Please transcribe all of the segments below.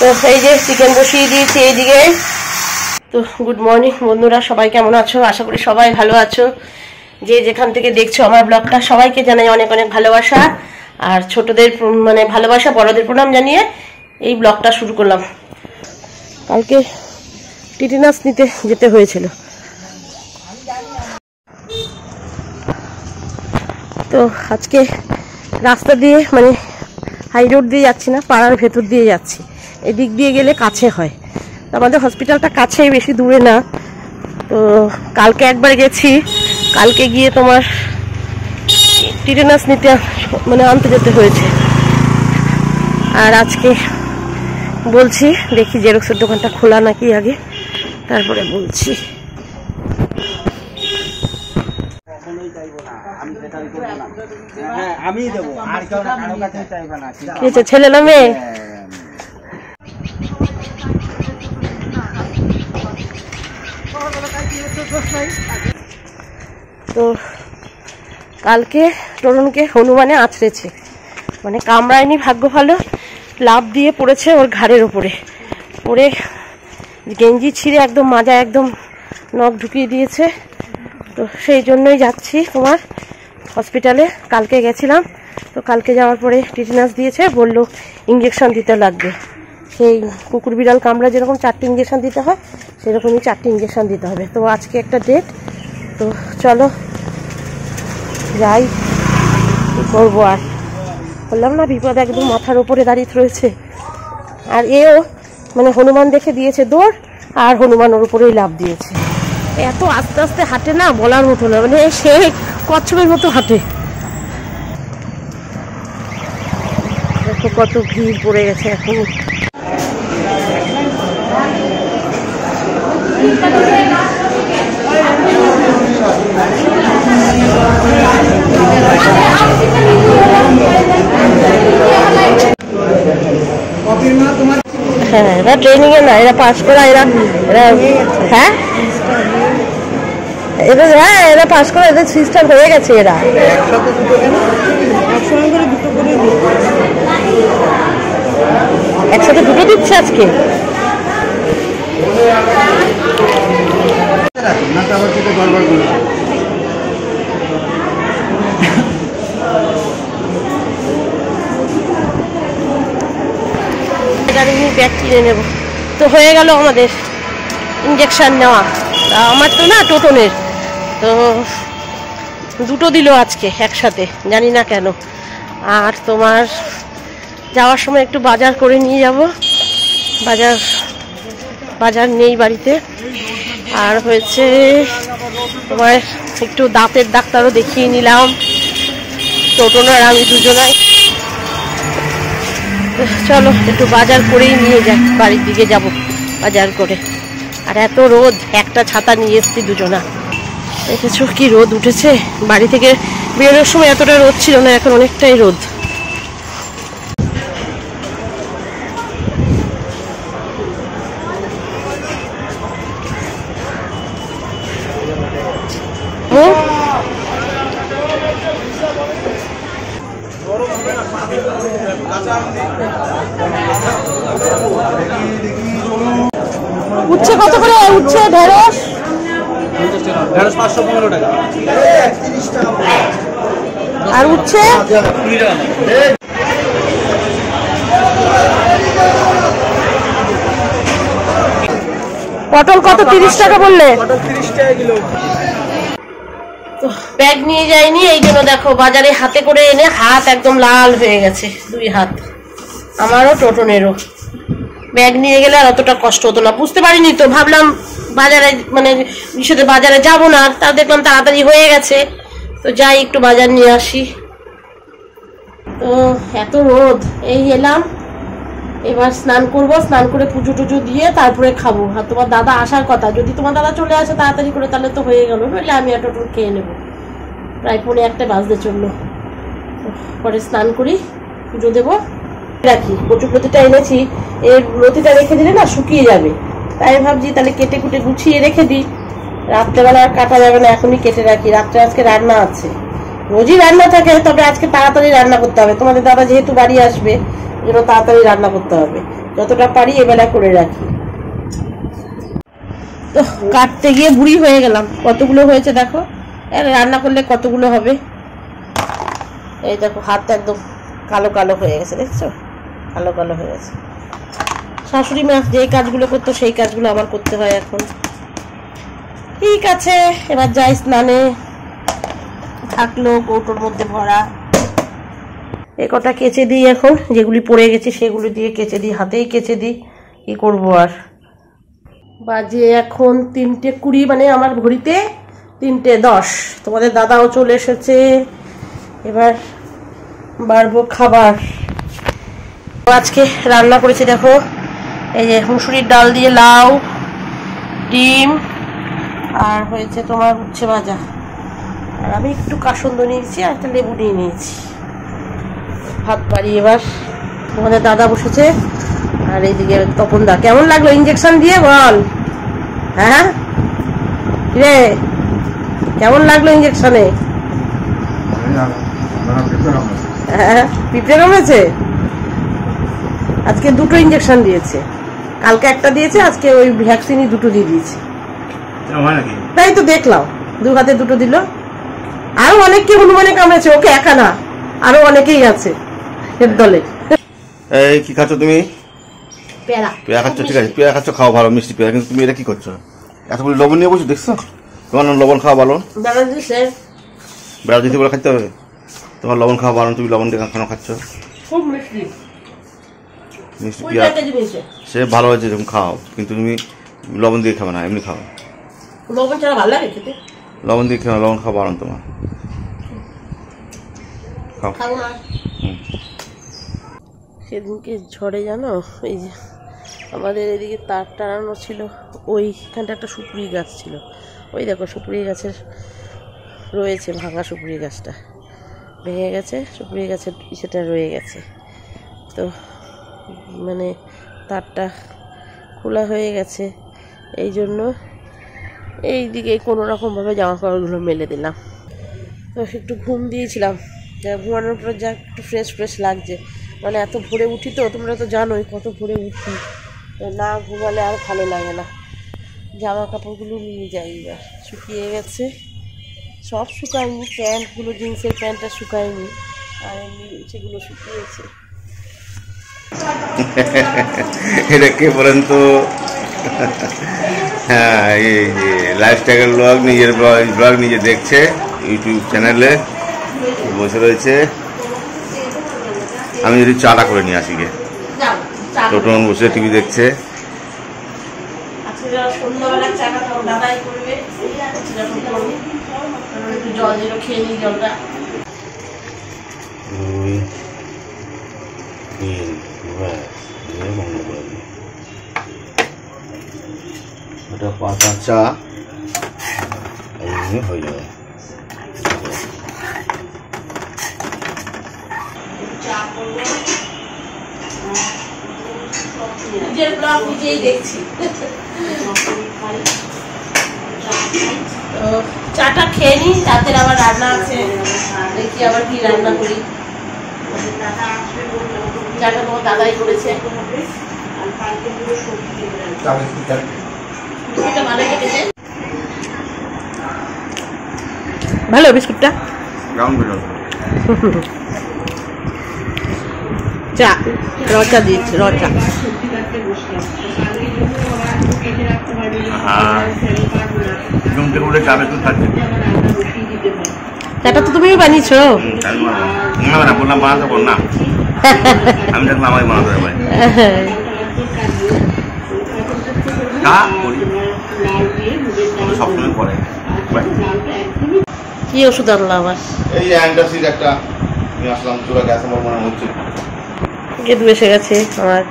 তো এই যে চিকেন বসিয়ে দিয়েছি এইদিকে। তো গুড মর্নিং বন্ধুরা, সবাই কেমন আছো? আশা করি সবাই ভালো আছো। যে যেখান থেকে দেখছো আমার ব্লগটা, সবাইকে জানাই অনেক অনেক ভালোবাসা, আর ছোটদের মানে ভালোবাসা, বড়দের প্রণাম জানিয়ে এই ব্লগটা শুরু করলাম। কালকে টিটেনাস নিতে যেতে হয়েছিল, তো আজকে রাস্তা দিয়ে মানে হাই রোড দিয়ে যাচ্ছি না, পাড়ার ভেতর দিয়ে যাচ্ছি। এদিক দিয়ে গেলে কাছে হয়, আমাদের হসপিটালটা কাছেই, বেশি দূরে না। তো কালকে একবার গেছি, কালকে গিয়ে তোমার টিটেনাস নিতে মানে আনতে যেতে হয়েছে। আর আজকে বলছি দেখি জেরক্সের দোকানটা খোলা নাকি আগে, তারপরে বলছি। ছেলে না মেয়ে? তো কালকে তরুণকে হনুমানে আছড়েছে, মানে কামড়ায়নি, ভাগ্য ভালো, লাফ দিয়ে পড়েছে ওর ঘাড়ের ওপরে, পড়ে গেঞ্জি ছিঁড়ে একদম মাজা একদম নখ ঢুকিয়ে দিয়েছে। তো সেই জন্যই যাচ্ছি তোমার হসপিটালে। কালকে গেছিলাম, তো কালকে যাওয়ার পরে টিটেনাস দিয়েছে, বললো ইঞ্জেকশন দিতে লাগবে। সেই কুকুর বিড়াল কামড়া যেরকম 4টে ইঞ্জেকশন দিতে হয়, সেরকমই 4টে ইঞ্জেকশন দিতে হবে। তো আজকে একটা ডেট, তো চলো যাই, কি করবো আর। বললাম না, বিপদ একদম মাথার উপরে দাঁড়িয়ে রয়েছে। আর এও মানে হনুমান দেখে দিয়েছে দৌড়, আর হনুমান ওর উপরেই লাফ দিয়েছে। এত আস্তে আস্তে হাঁটে না, বলার মতো না, মানে সে কচ্ছপের মতো হাঁটে। দেখো কত ভিড় পড়ে গেছে এখন। হ্যাঁ, এরা ট্রেনিং এ না, এরা পাস করা, এরা হ্যাঁ এরা পাস করে, এদের সিস্টেম হয়ে গেছে। এরা একসাথে দুটো দিচ্ছে আজকে। ব্যাগ কিনে নেব। তো হয়ে গেল আমাদের ইঞ্জেকশন নেওয়া। আমার তো না টোটনের, তো দুটো দিল আজকে একসাথে, জানি না কেন। আর তোমার যাওয়ার সময় একটু বাজার করে নিয়ে যাব, বাজার নেই বাড়িতে। আর হয়েছে তোমার একটু দাঁতের ডাক্তারও দেখিয়ে নিলাম, টোটন আর আমি দুজনাই। চলো একটু বাজার করেই নিয়ে যাই, বাড়ির দিকে যাব বাজার করে। আর এত রোদ, একটা ছাতা নিয়ে এসছি দুজনা। দেখেছো কি রোদ উঠেছে, বাড়ি থেকে বেরোনোর সময় এতটা রোদ ছিল না, এখন অনেকটাই রোদ। উচ্ছে কত করে? উচ্ছে ঢেঁড়স 515 টাকা। আর উচ্ছে পটল কত? 30 টাকা বললে। তো ব্যাগ নিয়ে যাইনি, এই জন্য দেখো বাজারে হাতে করে এনে হাত একদম লাল হয়ে গেছে, 2 হাত, আমারও টোটনেরও। ব্যাগ নিয়ে গেলে আর অতটা কষ্ট হতো না, বুঝতে পারিনি তো, ভাবলাম বাজারে মানে বিশদে বাজারে যাবো না, তা দেখলাম তাড়াতাড়ি হয়ে গেছে, তো যাই একটু বাজার নিয়ে আসি। তো এত রোদ, এই এলাম, এবার স্নান করব, স্নান করে পুজো টুজো দিয়ে তারপরে খাবো। আর তোমার দাদা আসার কথা, যদি তোমার দাদা চলে আসে তাড়াতাড়ি করে তাহলে তো হয়ে গেল, নইলে আমি একটা টোটো খেয়ে নেবো। প্রায় 1:45 বাজতে চললো। পরে স্নান করি, পুজো দেবো, রাখি। কচুর লতিটা এনেছি, এর লতিটা রেখে দিলে না শুকিয়ে যাবে, তাই ভাবছি তাহলে কেটে কুটে গুছিয়ে রেখে দিই, রাত্রেবেলা আর কাটা যাবে না, এখনই কেটে রাখি। রাত্রে আজকে রান্না আছে, রোজই রান্না থাকে, তবে আজকে তাড়াতাড়ি রান্না করতে হবে। তোমাদের দাদা যেহেতু বাড়ি আসবে, জন্য তাড়াতাড়ি রান্না করতে হবে। যতটা পারি এবেলা করে রাখি। তো কাটতে গিয়ে বুড়ি হয়ে গেলাম। কতগুলো হয়েছে দেখো, রান্না করলে কতগুলো হবে। এই দেখো হাতটা একদম কালো কালো হয়ে গেছে, দেখছো কালো কালো হয়ে গেছে। শাশুড়ি মা যে কাজগুলো করতো সেই কাজগুলো আমার করতে হয় এখন। ঠিক আছে, এবার যাই স্নানে। থাকলো কৌটোর মধ্যে ভরা, এ কটা কেচে দিই এখন, যেগুলি পড়ে গেছে সেগুলি দিয়ে কেচে দিই, হাতেই কেচে দিই, কি করবো আর। বাজে এখন 3:20, মানে আমার ঘড়িতে 3:10। তোমাদের দাদাও চলে এসেছে, এবার বাড়বো খাবার। আজকে রান্না করেছি দেখো, এই যে মুসুরির ডাল দিয়ে লাউ, ডিম, আর হয়েছে তোমার উচ্ছে ভাজা। আর আমি একটু কাসন্দ নিয়েছি আর একটা লেবু নিয়ে নিয়েছি। ভাত বাড়ি এবার। তোমাদের দাদা বসেছে, আর এইদিকে তপন দা। কেমন লাগলো ইঞ্জেকশন দিয়ে বল? হ্যাঁ রে, কেমন লাগলো ইঞ্জেকশনে? হ্যাঁ, পিঁপড়ে কামড়েছে। আজকে 2টো ইঞ্জেকশন দিয়েছে, কালকে একটা দিয়েছে, আজকে ওই ভ্যাকসিনই 2টো দিয়ে দিয়েছে। তাই তো দেখলাম, 2 হাতে 2টো দিল। আরো অনেককে হনুমানে কামড়েছে, ওকে একা না, আরো অনেকেই আছে এর দলে। এই কি খাচ্ছ তুমি? পেয়ারা খাচ্ছ, ঠিক আছে পেয়ারা খাচ্ছ, খাও ভালো মিষ্টি পেয়ারা। কিন্তু তুমি এটা কি করছো? এতগুলো লবণ নিয়ে বসে দেখছো? তোমার লবণ খাওয়া ভালো, বেড়া দিতে বলে খাইতে হবে। তোমার লবণ খাওয়া ভালো, তুমি লবণ দিয়ে কেন খাচ্ছ? মিষ্টি পেয়ারা সে ভালো হয়েছে, তুমি খাও, কিন্তু তুমি লবণ দিয়ে খাবে না, এমনি খাও। লবণ ছাড়া ভালো লাগে খেতে? লবণ দিয়ে খাও, লবণ খাওয়া ভালো তোমার, খাও। সেদিনকে ঝড়ে জানো, এই যে আমাদের এদিকে তার টানানো ছিল, ওইখানটা একটা সুপুরি গাছ ছিল। ওই দেখো সুপুরি গাছের রয়েছে, ভাঙা সুপুরি গাছটা ভেঙে গেছে, সুপুরি গাছের সেটা রয়ে গেছে। তো মানে তারটা খোলা হয়ে গেছে, এই জন্য এই দিকে কোনো রকমভাবে জামা কাপড়গুলো মেলে দিলাম। তো একটু ঘুম দিয়েছিলাম, ঘুমানোর পর যা একটু ফ্রেশ ফ্রেশ লাগছে। মানে এত ভোরে উঠি তো, তোমরা তো জানোই কত ভোরে উঠি, না ঘুমালে আর ভালো লাগে না। জামা কাপড়গুলো নিয়ে যাই, এবার শুকিয়ে গেছে, সব শুকায়নি, প্যান্টগুলো জিন্সের প্যান্টটা শুকায়নি, আর এমনি সেগুলো শুকিয়েছে। এটা কে বলেন তো? হ্যাঁ, এই যে লাইফস্টাইল ব্লগ, নিজের ব্লগ নিজে দেখছে ইউটিউব চ্যানেলে, বসে রয়েছে। আমি যদি চাটা করে নিয়ে আসি গে, টোটন বসে টিভি দেখছে। এটা পাতা চা হয়ে যাবে। নিজের ব্লগ নিজেই দেখছি। তো চাটা খেয়ে নি, রাতের আবার রান্না আছে, দেখি আবার কি রান্না করি। চাটা তোমার দাদাই করেছে। ভালো বিস্কুটটা, চা রচা দিয়েছে, রচা। চাটা তো তুমি বানিয়েছো? বললাম বানাতে বল না, আমি দেখলাম আমাকে বানাতে হবে। সবসময় করে কি ওষুধ আনলো আবার? এই অ্যান্টাসিড একটা নিয়ে আসলাম, চুলা গ্যাস আমার মনে হচ্ছে। গেদু এসে গেছে আমার,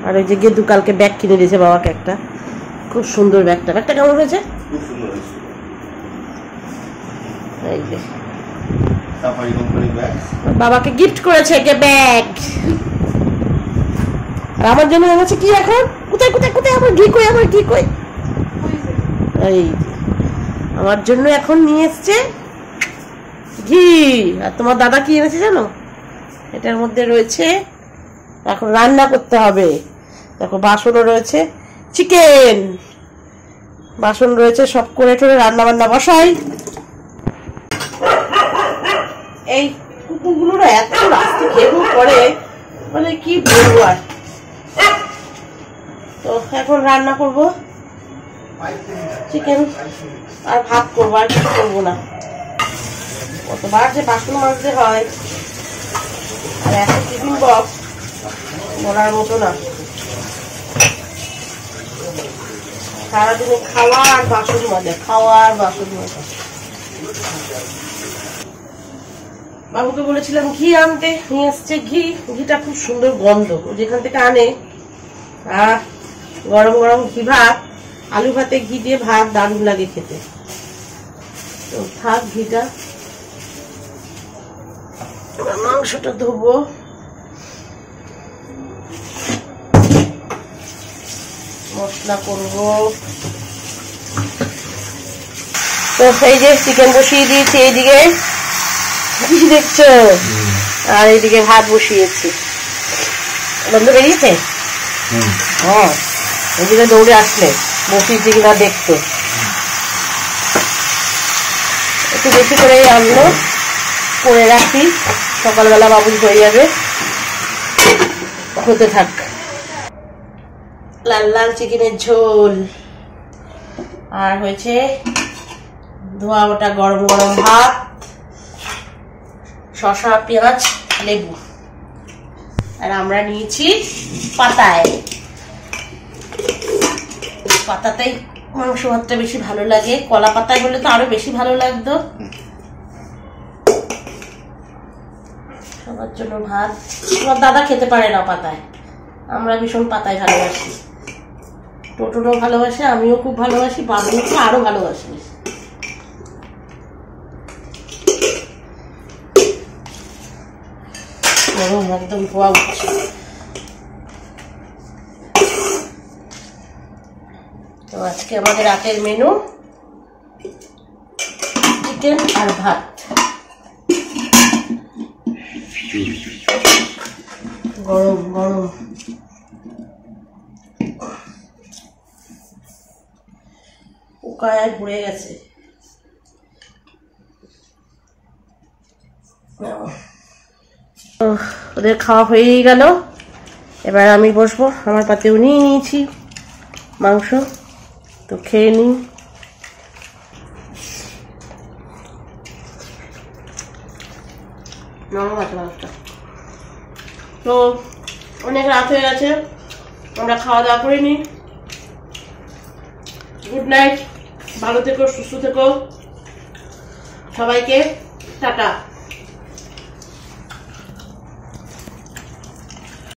আর ওই যে গেদু কালকে ব্যাগ কিনে দিয়েছে বাবাকে একটা, খুব সুন্দর ব্যাগটা। ব্যাগটা কেমন হয়েছে? খুব সুন্দর হয়েছে। এই যে সাফারি কোম্পানি ব্যাগ বাবাকে গিফট করেছে, একটা ব্যাগ। আর আমার জন্য এনেছে কি এখন? কোথায় কোথায় কোথায় আমার ঘি কই, আমার ঘি কই? এই আমার জন্য এখন নিয়ে এসছে ঘি। আর তোমার দাদা কি এনেছে জানো? এটার মধ্যে রয়েছে এখন রান্না করতে হবে। দেখো বাসনও রয়েছে, চিকেন বাসন রয়েছে, সব করে টোরে রান্না বান্না বসাই। এই কুকুরগুলো এত রাস্তা ঘেউ করে, মানে কি বলবো। আর তো এখন রান্না করব চিকেন আর ভাত করবো, আর কিছু করবো না। কতবার যে বাসন মাজতে হয়, আর এত টিফিন বক্স বলার মতো না। সারাদিনে খাওয়া আর বাসন মাজা, খাওয়া আর বাসন মাজা। বাবুকে বলেছিলাম ঘি আনতে, নিয়ে এসছে ঘি। ঘিটা খুব সুন্দর গন্ধ, যেখান থেকে আনে। আর গরম গরম ঘি ভাত, আলু ভাতে ঘি দিয়ে ভাত দারুণ লাগে খেতে। তো থাক ঘিটা, মাংসটা ধোবো। মশলা করবো। তো এই যে চিকেন বসিয়ে দিয়েছি এইদিকে, কি দেখছো? আর এইদিকে ভাত বসিয়েছি। বন্ধ বেরিয়েছে? হ্যাঁ, এদিকে দৌড়ে আসলে বসিয়েছি কিনা দেখতে। একটু বেশি করে আনলো করে রাখি, সকালবেলা বাবুল হয়ে যাবে। হতে থাক। লাল লাল চিকেনের ঝোল, আর হয়েছে ধোয়া ওটা গরম গরম ভাত, শসা পেঁয়াজ লেবু। আর আমরা নিয়েছি পাতায়, পাতাতেই মাংস ভাতটা বেশি ভালো লাগে। কলা পাতায় হলে তো আরো বেশি ভালো লাগতো। সবার জন্য ভাত। আমার দাদা খেতে পারে না পাতায়, আমরা ভীষণ পাতায় ভালোবাসি। টোটোটাও ভালোবাসে, আমিও খুব ভালোবাসি, বাবুকে আরো ভালোবাসি। একদম ধোয়া উঠছে। তো আজকে আমাদের রাতের মেনু চিকেন আর ভাত। গরম গরম পোকায় ঘুরে গেছে। ওদের খাওয়া হয়েই গেল, এবার আমি বসবো। আমার পাতেও নিয়ে নিয়েছি মাংস, তো খেয়ে নিই। নরম আছে মাংসটা। তো অনেক রাত হয়ে গেছে, আমরা খাওয়া দাওয়া করে নিই। গুড নাইট, ভালো থেকো, সুস্থ থেকো, সবাইকে টাটা।